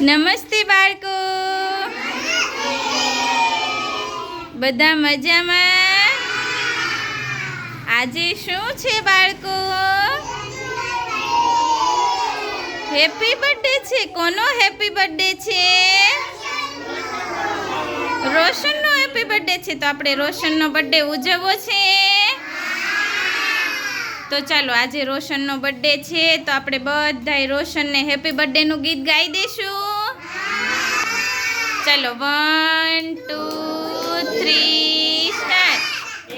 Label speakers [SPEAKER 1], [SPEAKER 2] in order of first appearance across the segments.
[SPEAKER 1] નમસ્તે બાળકો, બધા મજામાં? આજે શું છે બાળકો? હેપી બર્થડે છે. કોનો હેપી બર્થડે છે? રોશનનો હેપી બર્થડે છે. તો આપણે રોશનનો બર્થડે ઉજવવો છે. તો ચાલો, આજે રોશનનો બર્થડે છે તો આપણે બધાય રોશનને હેપી બર્થડેનું ગીત ગાઈ દઈશું. ચાલો, 1 2 3 start.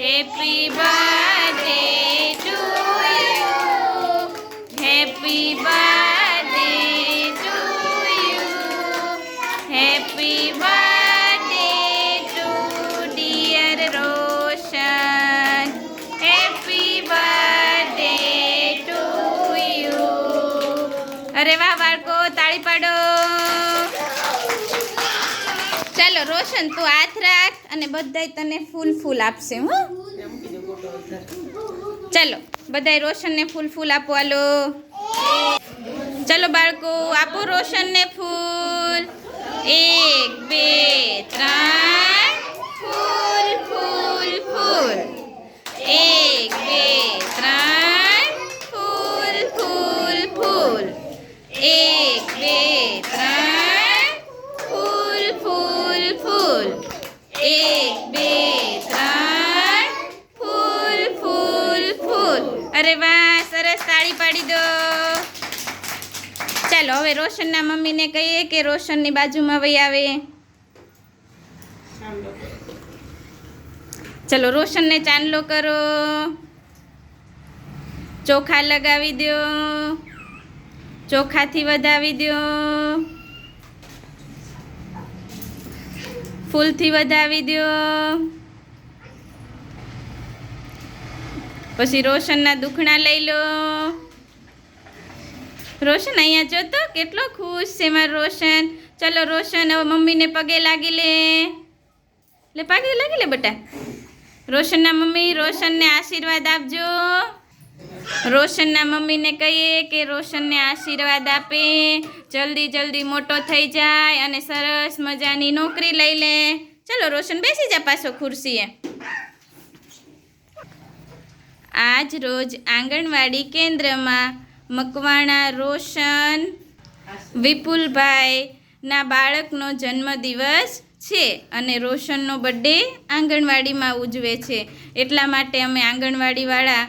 [SPEAKER 1] Happy birthday to you, happy birthday to you, happy birthday to dear Roshan, happy birthday to you. અરે વાહ બાળકો, તાળી પાડો. ચાલો રોશન, તું હાથ રાખ અને બધાય તને ફૂલ આપશે. ચાલો, બધાય રોશનને ફૂલ આપો. હાલો, ચાલો બાળકો, આપો રોશનને ફૂલ. 1 2 3 ફૂલ. 1 2 3 ફૂલ. 1 2 3 ફૂલ. 1 2 3 ફૂલ. અરે વાહ, સરસ, તાળી પાડી દો. ચાલો, હવે રોશનના મમ્મીને કહીએ કે રોશનની બાજુમાં વહી આવે. ચલો, રોશનને ચાંદલો કરો, ચોખા લગાવી દો, ચોખાથી વધાવી દો, ફૂલથી વધાવી દો. પછી રોશનના દુખણા લઈ લો. રોશન અહીંયા જો તો, કેટલો ખુશ છે મારો રોશન. ચલો રોશન, હવે મમ્મીને પગે લાગી લે. પગે લાગી લે બેટા. રોશનના મમ્મી, રોશનને આશીર્વાદ આપજો. રોશનના મમ્મીને કહીએ કે રોશનને આશીર્વાદ આપે, જલ્દી મોટો થઈ જાય અને સરસ મજાની નોકરી લઈ લે. ચલો રોશન, બેસી જા પાછો ખુરશીએ. આજ રોજ આંગણવાડી કેન્દ્રમાં મકવાણા રોશન વિપુલભાઈના બાળકનો જન્મદિવસ છે અને રોશનનો બર્થડે આંગણવાડીમાં ઉજવે છે. એટલા માટે અમે આંગણવાડીવાળા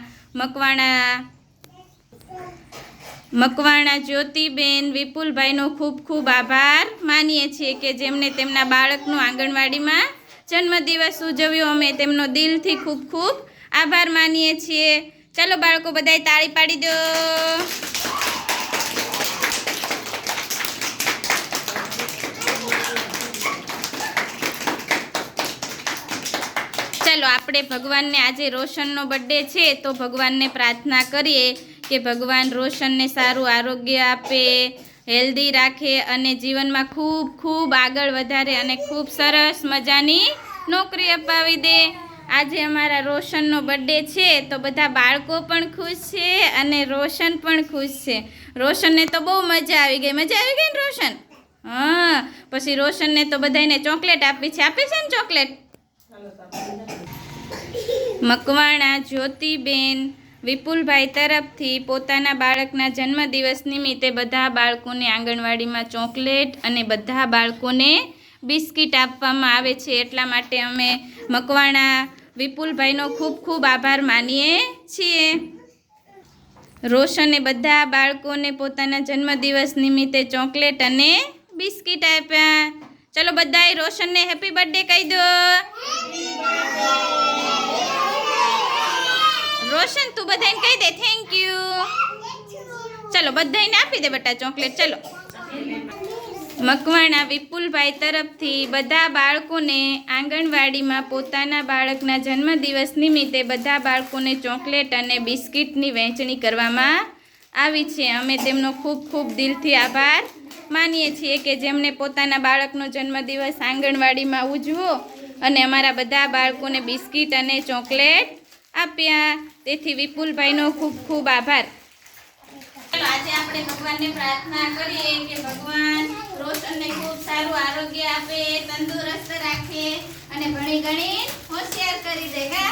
[SPEAKER 1] મકવાણા જ્યોતિબેન વિપુલભાઈનો ખૂબ આભાર માનીએ છીએ કે જેમને તેમના બાળકનો આંગણવાડીમાં જન્મદિવસ ઉજવ્યો. અમે તેમનો દિલથી ખૂબ આભાર માનીએ છીએ. ચાલો બાળકો, બધાય તાળી પાડી દો. ચાલો, આપણે ભગવાનને, આજે રોશનનો બર્થડે છે તો ભગવાનને પ્રાર્થના કરીએ કે ભગવાન રોશનને સારું આરોગ્ય આપે, હેલ્ધી રાખે અને જીવનમાં ખૂબ આગળ વધારે અને ખૂબ સરસ મજાની નોકરી અપાવી દે. આજે અમારા રોશનનો બર્થડે છે તો બધા બાળકો પણ ખુશ છે અને રોશન પણ ખુશ છે. રોશનને તો બહુ મજા આવી ગઈ. મજા આવી ગઈ ને રોશન? હા, પછી રોશનને તો બધાને ચોકલેટ આપી છે. આપી છે ને ચોકલેટ? મકવાણા જ્યોતિબેન વિપુલભાઈ તરફથી પોતાના બાળકના જન્મદિવસ નિમિત્તે બધા બાળકોને આંગણવાડીમાં ચોકલેટ અને બધા બાળકોને બિસ્કિટ આપવામાં આવે છે. એટલા માટે અમે મકવાણા વિપુલભાઈનો ખૂબ આભાર માનીએ છીએ. રોશને બધા બાળકોને પોતાના જન્મદિવસ નિમિત્તે ચોકલેટ અને બિસ્કિટ આપ્યા. ચલો બધાએ રોશનને હેપી બર્થડે કહી દો. રોશન, તું બધાને કહી દે થેન્ક યુ. ચલો, બધાને આપી દે બેટા ચોકલેટ. ચલો, મકવાણા વિપુલભાઈ તરફથી બધા બાળકોને આંગણવાડીમાં પોતાના બાળકના જન્મદિવસ નિમિત્તે બધા બાળકોને ચોકલેટ અને બિસ્કિટની વહેંચણી કરવામાં આવી છે. અમે તેમનો ખૂબ દિલથી આભાર માનીએ છીએ કે જેમને પોતાના બાળકનો જન્મદિવસ આંગણવાડીમાં ઉજવો અને અમારા બધા બાળકોને બિસ્કિટ અને ચોકલેટ આપ્યા. તેથી વિપુલભાઈનો ખૂબ આભાર. આજે આપણે ભગવાનને પ્રાર્થના કરીએ કે ભગવાન રોશન સારું આરોગ્ય આપે, તંદુરસ્ત રાખે અને ભણી ગણી હોશિયાર કરી દે. કા